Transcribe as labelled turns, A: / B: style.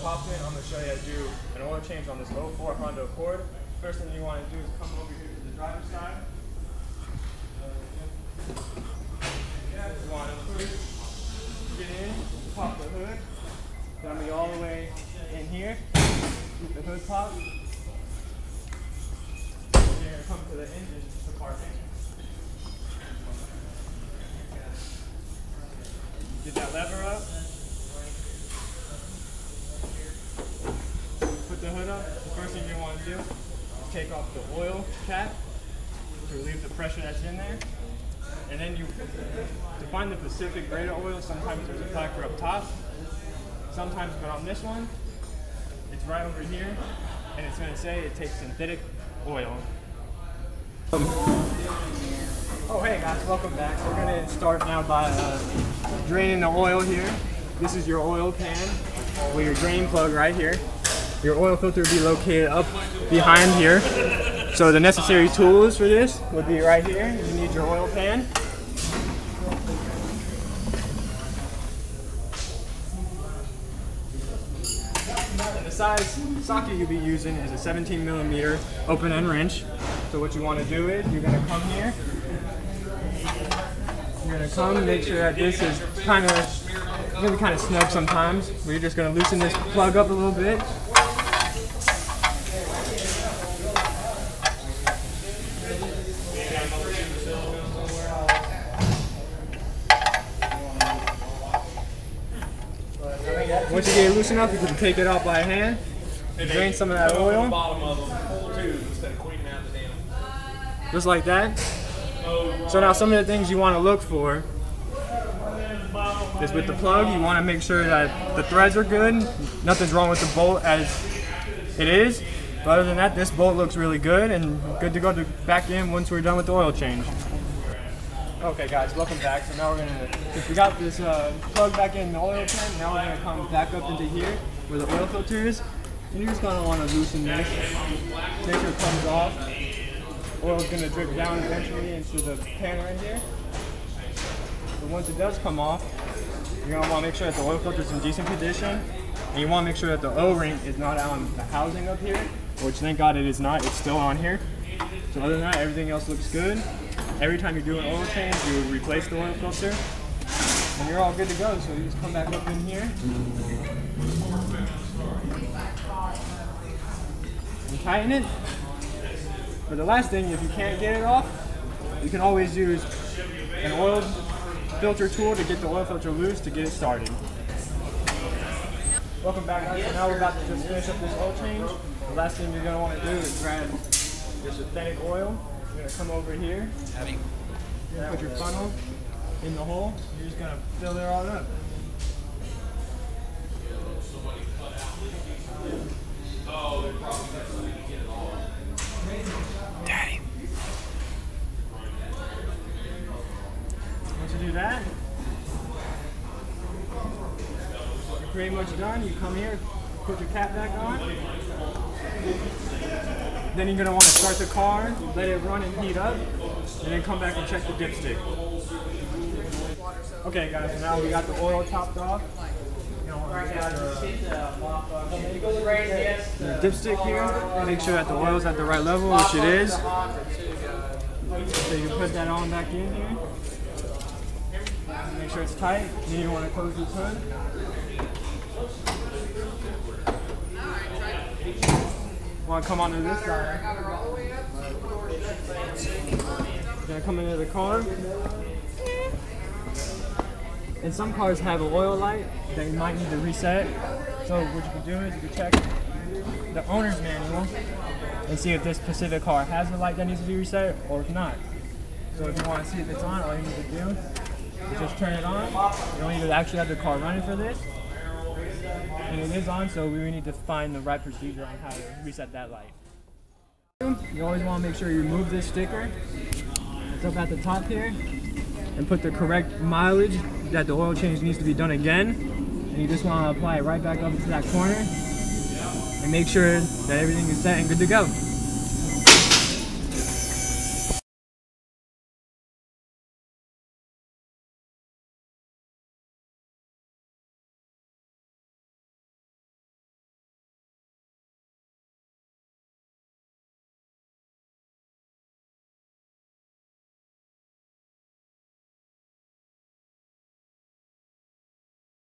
A: popped in, I'm going to show you how to do an oil change on this 04 Honda Accord. First thing you want to do is come over here to the driver's side. You want to first get in, pop the hood. Gonna be all the way in here. Keep the hood popped. And you're gonna come to the engine compartment. Get that lever up. Put the hood up. The first thing you want to do is take off the oil cap to relieve the pressure that's in there. And then to find the Pacific grade of oil, sometimes there's a factor up top. Sometimes, but on this one, it's right over here, and it's going to say it takes synthetic oil. Oh hey guys, welcome back. So we're going to start now by draining the oil here. This is your oil pan with your drain plug right here. Your oil filter will be located up behind here. So the necessary tools for this would be right here. You need your oil pan. And the size socket you'll be using is a 17mm open end wrench. So what you want to do is you're going to come here. You're going to come and make sure that this is kind of snug sometimes. We're just going to loosen this plug up a little bit. Once you get it loose enough, you can take it out by hand, drain some of that oil, just like that. So now some of the things you want to look for is with the plug, you want to make sure that the threads are good, nothing's wrong with the bolt as it is. But other than that, this bolt looks really good and good to go back in once we're done with the oil change. Okay guys, welcome back. So now we're if we got this plug back in the oil pan, now we're going to come back up into here where the oil filter is. And you're just going to want to loosen this, make sure it comes off. Oil is going to drip down eventually into the pan right here. But once it does come off, you're going to want to make sure that the oil filter is in decent condition. And you want to make sure that the O-ring is not on the housing up here, which thank God it is not, it's still on here. So other than that, everything else looks good. Every time you do an oil change, you replace the oil filter, and you're all good to go. So you just come back up in here and tighten it. For the last thing, if you can't get it off, you can always use an oil filter tool to get the oil filter loose to get it started. Welcome back guys. So now we're about to just finish up this oil change. The last thing you're going to want to do is grab your synthetic oil. You're going to come over here, put your funnel in the hole, you're just going to fill it all up. Daddy. Once you do that, you're pretty much done. You come here, put your cap back on. Then you're going to want to start the car, let it run and heat up, and then come back and check the dipstick. Okay guys, so now we got the oil topped off. You know, the dipstick here, make sure that the oil's at the right level, which it is. So you can put that on back in here. Make sure it's tight. Then you want to close this hood. Want to come onto this side. You're going to come into the car. And some cars have an oil light that you might need to reset. So what you can do is you can check the owner's manual and see if this specific car has a light that needs to be reset or if not. So if you want to see if it's on, all you need to do is just turn it on. You don't need to actually have the car running for this. And it is on, so we need to find the right procedure on how to reset that light. You always want to make sure you remove this sticker. It's up at the top here. And put the correct mileage that the oil change needs to be done again. And you just want to apply it right back up into that corner. And make sure that everything is set and good to go.